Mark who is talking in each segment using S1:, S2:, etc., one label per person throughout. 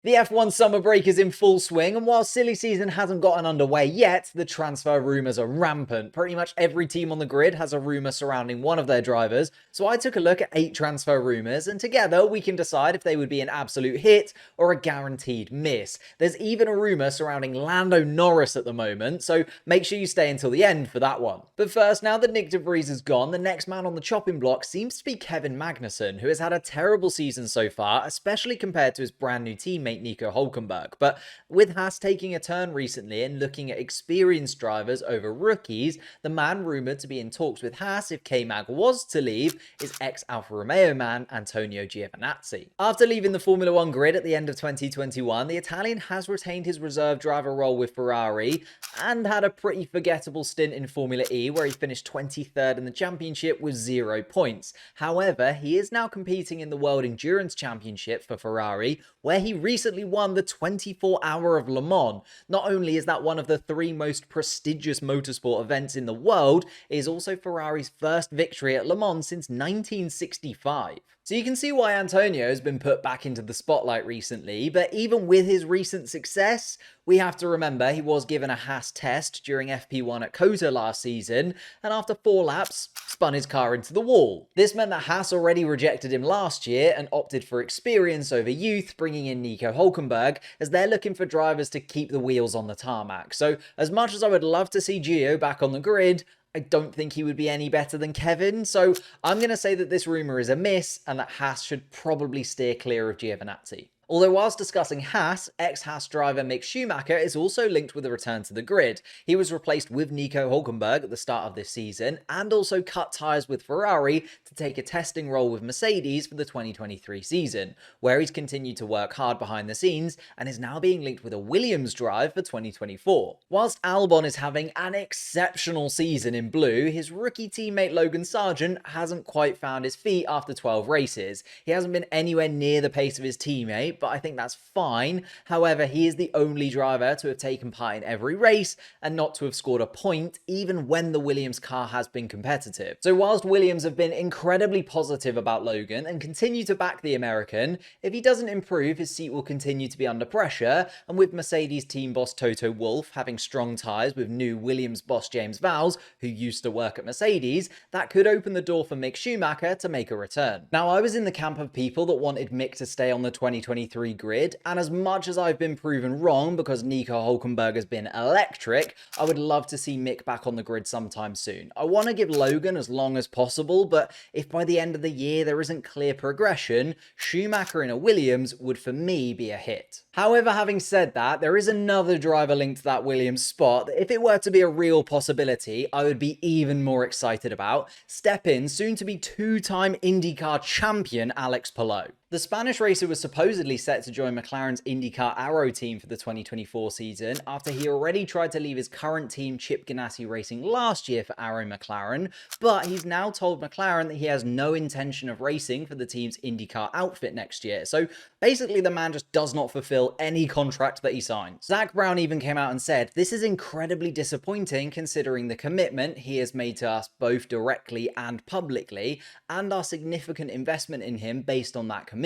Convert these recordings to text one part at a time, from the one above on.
S1: The F1 summer break is in full swing, and while silly season hasn't gotten underway yet, the transfer rumours are rampant. Pretty much every team on the grid has a rumour surrounding one of their drivers, so I took a look at 8 transfer rumours, and together we can decide if they would be an absolute hit or a guaranteed miss. There's even a rumour surrounding Lando Norris at the moment, so make sure you stay until the end for that one. But first, now that Nick de Vries is gone, the next man on the chopping block seems to be Kevin Magnussen, who has had a terrible season so far, especially compared to his brand new teammate Nico Hülkenberg. But with Haas taking a turn recently and looking at experienced drivers over rookies, the man rumoured to be in talks with Haas if K-Mag was to leave is ex-Alfa Romeo man Antonio Giovannazzi. After leaving the Formula 1 grid at the end of 2021, the Italian has retained his reserve driver role with Ferrari and had a pretty forgettable stint in Formula E where he finished 23rd in the championship with 0 points. However, he is now competing in the World Endurance Championship for Ferrari, where he recently won the 24-hour of Le Mans. Not only is that one of the 3 most prestigious motorsport events in the world, it is also Ferrari's first victory at Le Mans since 1965. So you can see why Antonio has been put back into the spotlight recently, but even with his recent success, we have to remember he was given a Haas test during FP1 at COTA last season, and after 4 laps, spun his car into the wall. This meant that Haas already rejected him last year and opted for experience over youth, bringing in Nico Hülkenberg, as they're looking for drivers to keep the wheels on the tarmac. So as much as I would love to see Gio back on the grid, I don't think he would be any better than Kevin, so I'm going to say that this rumour is a miss and that Haas should probably steer clear of Giovannazzi. Although whilst discussing Haas, ex-Haas driver Mick Schumacher is also linked with a return to the grid. He was replaced with Nico Hülkenberg at the start of this season and also cut ties with Ferrari to take a testing role with Mercedes for the 2023 season, where he's continued to work hard behind the scenes and is now being linked with a Williams drive for 2024. Whilst Albon is having an exceptional season in blue, his rookie teammate Logan Sargent hasn't quite found his feet after 12 races. He hasn't been anywhere near the pace of his teammate, but I think that's fine. However, he is the only driver to have taken part in every race and not to have scored a point, even when the Williams car has been competitive. So whilst Williams have been incredibly positive about Logan and continue to back the American, if he doesn't improve, his seat will continue to be under pressure, and with Mercedes team boss Toto Wolff having strong ties with new Williams boss James Vowles, who used to work at Mercedes, that could open the door for Mick Schumacher to make a return. Now, I was in the camp of people that wanted Mick to stay on the 2023 grid, and as much as I've been proven wrong because Nico Hülkenberg has been electric, I would love to see Mick back on the grid sometime soon. I want to give Logan as long as possible, but if by the end of the year there isn't clear progression, Schumacher in a Williams would for me be a hit. However, having said that, there is another driver linked to that Williams spot that if it were to be a real possibility, I would be even more excited about. Step in soon to be 2-time IndyCar champion Alex Palou. The Spanish racer was supposedly set to join McLaren's IndyCar Arrow team for the 2024 season after he already tried to leave his current team Chip Ganassi Racing last year for Arrow McLaren, but he's now told McLaren that he has no intention of racing for the team's IndyCar outfit next year. So basically the man just does not fulfill any contract that he signs. Zach Brown even came out and said, "This is incredibly disappointing considering the commitment he has made to us both directly and publicly, and our significant investment in him based on that commitment."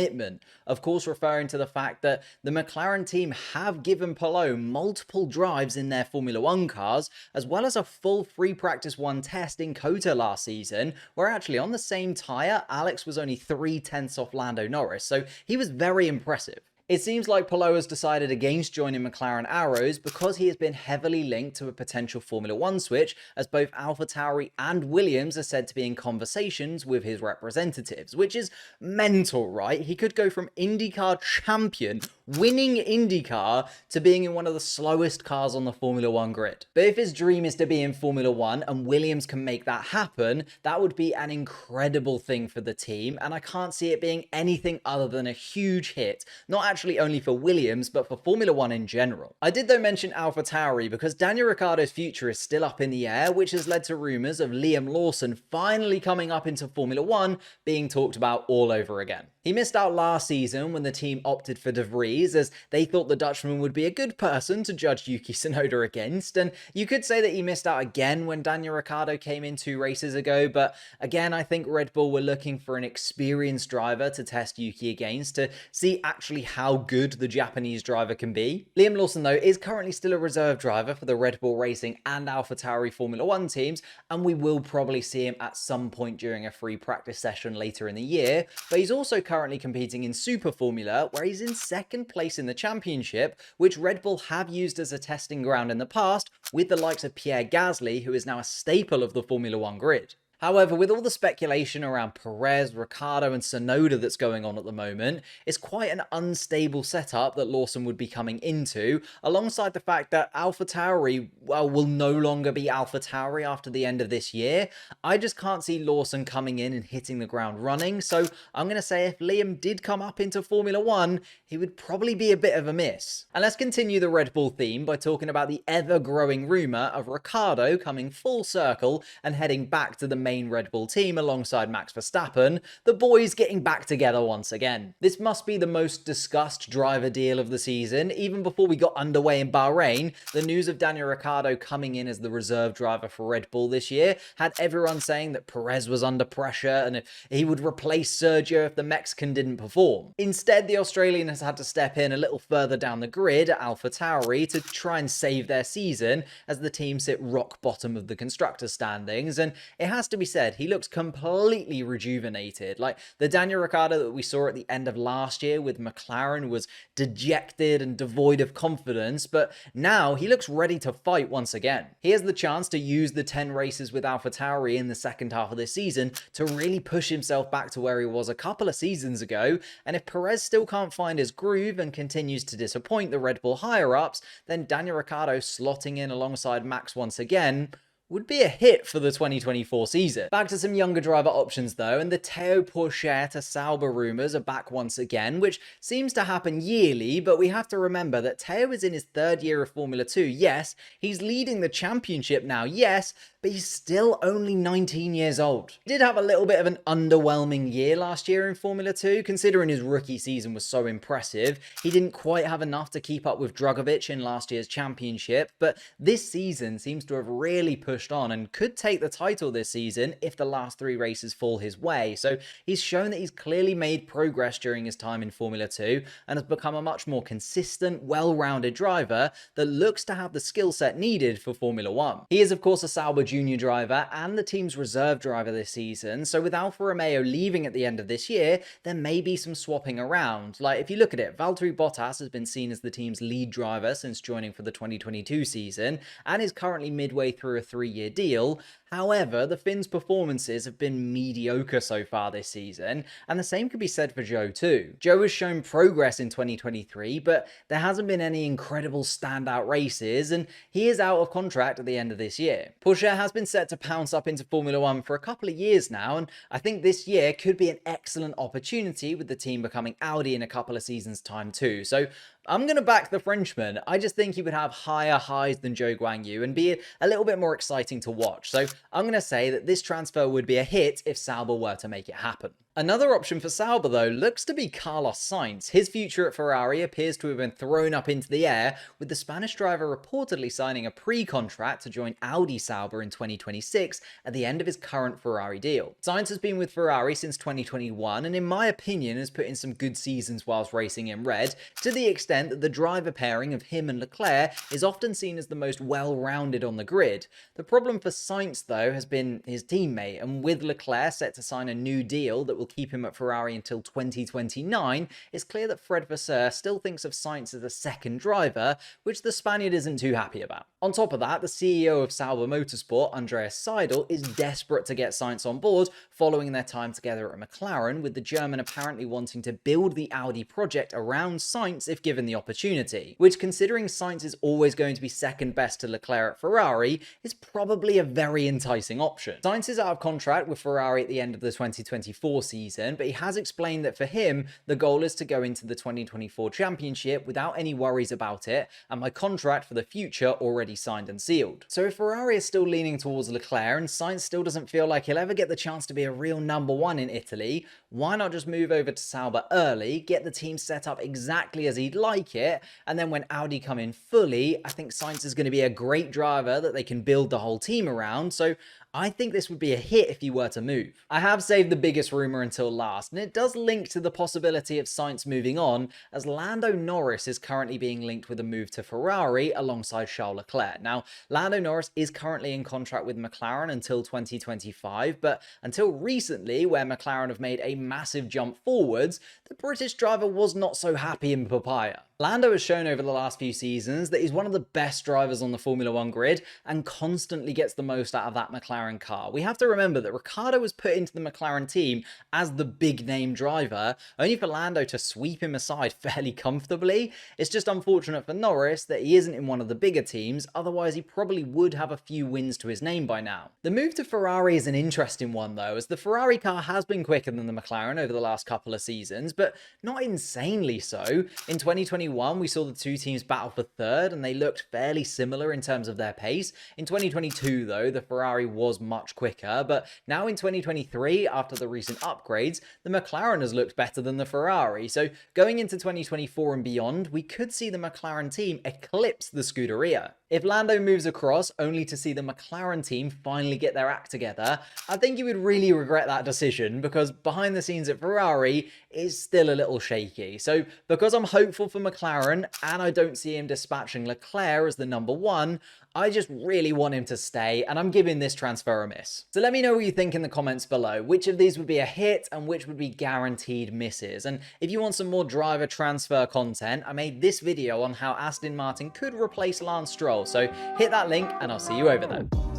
S1: Of course, referring to the fact that the McLaren team have given Palou multiple drives in their Formula 1 cars, as well as a full free practice 1 test in COTA last season, where actually on the same tyre, Alex was only 3/10 off Lando Norris, so he was very impressive. It seems like Palou has decided against joining McLaren Arrows because he has been heavily linked to a potential Formula 1 switch, as both AlphaTauri and Williams are said to be in conversations with his representatives, which is mental, right? He could go from IndyCar champion, winning IndyCar, to being in one of the slowest cars on the Formula 1 grid. But if his dream is to be in Formula 1 and Williams can make that happen, that would be an incredible thing for the team, and I can't see it being anything other than a huge hit, not actually only for Williams, but for Formula 1 in general. I did though mention AlphaTauri because Daniel Ricciardo's future is still up in the air, which has led to rumours of Liam Lawson finally coming up into Formula 1 being talked about all over again. He missed out last season when the team opted for de Vries enquiries, as they thought the Dutchman would be a good person to judge Yuki Tsunoda against. And you could say that he missed out again when Daniel Ricciardo came in 2 races ago, but again, I think Red Bull were looking for an experienced driver to test Yuki against, to see actually how good the Japanese driver can be. Liam Lawson, though, is currently still a reserve driver for the Red Bull Racing and AlphaTauri Formula 1 teams, and we will probably see him at some point during a free practice session later in the year, but he's also currently competing in Super Formula, where he's in second place in the championship, which Red Bull have used as a testing ground in the past, with the likes of Pierre Gasly, who is now a staple of the Formula 1 grid. However, with all the speculation around Perez, Ricciardo and Tsunoda that's going on at the moment, it's quite an unstable setup that Lawson would be coming into, alongside the fact that AlphaTauri, well, will no longer be AlphaTauri after the end of this year. I just can't see Lawson coming in and hitting the ground running, so I'm going to say if Liam did come up into Formula 1, he would probably be a bit of a miss. And let's continue the Red Bull theme by talking about the ever-growing rumour of Ricciardo coming full circle and heading back to the main Red Bull team alongside Max Verstappen, the boys getting back together once again. This must be the most discussed driver deal of the season. Even before we got underway in Bahrain, the news of Daniel Ricciardo coming in as the reserve driver for Red Bull this year had everyone saying that Perez was under pressure and he would replace Sergio if the Mexican didn't perform. Instead, the Australian has had to step in a little further down the grid at AlphaTauri to try and save their season as the team sit rock bottom of the constructors standings, and it has to be said, he looks completely rejuvenated. Like, the Daniel Ricciardo that we saw at the end of last year with McLaren was dejected and devoid of confidence, but now he looks ready to fight once again. He has the chance to use the 10 races with AlphaTauri in the second half of this season to really push himself back to where he was a couple of seasons ago, and if Perez still can't find his groove and continues to disappoint the Red Bull higher-ups, then Daniel Ricciardo slotting in alongside Max once again would be a hit for the 2024 season. Back to some younger driver options though, and the Pourchaire to Sauber rumours are back once again, which seems to happen yearly, but we have to remember that Teo is in his 3rd year of Formula 2, yes, he's leading the championship now, yes, but he's still only 19 years old. He did have a little bit of an underwhelming year last year in Formula 2, considering his rookie season was so impressive. He didn't quite have enough to keep up with Drugovich in last year's championship, but this season seems to have really pushed on and could take the title this season if the last 3 races fall his way. So he's shown that he's clearly made progress during his time in Formula 2 and has become a much more consistent, well-rounded driver that looks to have the skill set needed for Formula 1. He is of course a Sauber junior driver and the team's reserve driver this season, so with Alfa Romeo leaving at the end of this year, there may be some swapping around. Like, if you look at it, Valtteri Bottas has been seen as the team's lead driver since joining for the 2022 season and is currently midway through a 3-year deal. However, the Finn's performances have been mediocre so far this season, and the same could be said for Zhou too. Zhou has shown progress in 2023, but there hasn't been any incredible standout races, and he is out of contract at the end of this year. Pourchaire has been set to pounce up into Formula 1 for a couple of years now, and I think this year could be an excellent opportunity with the team becoming Audi in a couple of seasons' time too. So I'm going to back the Frenchman. I just think he would have higher highs than Zhou Guanyu and be a little bit more exciting to watch. So I'm going to say that this transfer would be a hit if Sauber were to make it happen. Another option for Sauber, though, looks to be Carlos Sainz. His future at Ferrari appears to have been thrown up into the air, with the Spanish driver reportedly signing a pre-contract to join Audi Sauber in 2026 at the end of his current Ferrari deal. Sainz has been with Ferrari since 2021 and in my opinion has put in some good seasons whilst racing in red, to the extent that the driver pairing of him and Leclerc is often seen as the most well-rounded on the grid. The problem for Sainz, though, has been his teammate, and with Leclerc set to sign a new deal that will keep him at Ferrari until 2029, it's clear that Fred Vasseur still thinks of Sainz as a second driver, which the Spaniard isn't too happy about. On top of that, the CEO of Sauber Motorsport, Andreas Seidel, is desperate to get Sainz on board following their time together at McLaren, with the German apparently wanting to build the Audi project around Sainz if given given the opportunity, which, considering Sainz is always going to be second best to Leclerc at Ferrari, is probably a very enticing option. Sainz is out of contract with Ferrari at the end of the 2024 season, but he has explained that for him, the goal is to go into the 2024 championship without any worries about it, and my contract for the future already signed and sealed. So if Ferrari is still leaning towards Leclerc and Sainz still doesn't feel like he'll ever get the chance to be a real number one in Italy, why not just move over to Sauber early, get the team set up exactly as he'd like it, and then when Audi come in fully, I think Sainz is going to be a great driver that they can build the whole team around. So I think this would be a hit if you were to move. I have saved the biggest rumour until last, and it does link to the possibility of Sainz moving on, as Lando Norris is currently being linked with a move to Ferrari alongside Charles Leclerc. Now, Lando Norris is currently in contract with McLaren until 2025, but until recently, where McLaren have made a massive jump forwards, the British driver was not so happy in Pourchaire. Lando has shown over the last few seasons that he's one of the best drivers on the Formula 1 grid and constantly gets the most out of that McLaren car. We have to remember that Ricciardo was put into the McLaren team as the big name driver, only for Lando to sweep him aside fairly comfortably. It's just unfortunate for Norris that he isn't in one of the bigger teams, otherwise he probably would have a few wins to his name by now. The move to Ferrari is an interesting one though, as the Ferrari car has been quicker than the McLaren over the last couple of seasons, but not insanely so. In 2021, we saw the two teams battle for third and they looked fairly similar in terms of their pace. In 2022 though, the Ferrari was much quicker, but now in 2023, after the recent upgrades, the McLaren has looked better than the Ferrari. So going into 2024 and beyond, we could see the McLaren team eclipse the Scuderia. If Lando moves across only to see the McLaren team finally get their act together, I think you would really regret that decision, because behind the scenes at Ferrari is still a little shaky. So because I'm hopeful for McLaren and I don't see him dispatching Leclerc as the number one, I just really want him to stay, and I'm giving this transfer a miss. So let me know what you think in the comments below. Which of these would be a hit and which would be guaranteed misses? And if you want some more driver transfer content, I made this video on how Aston Martin could replace Lance Stroll. So hit that link and I'll see you over there.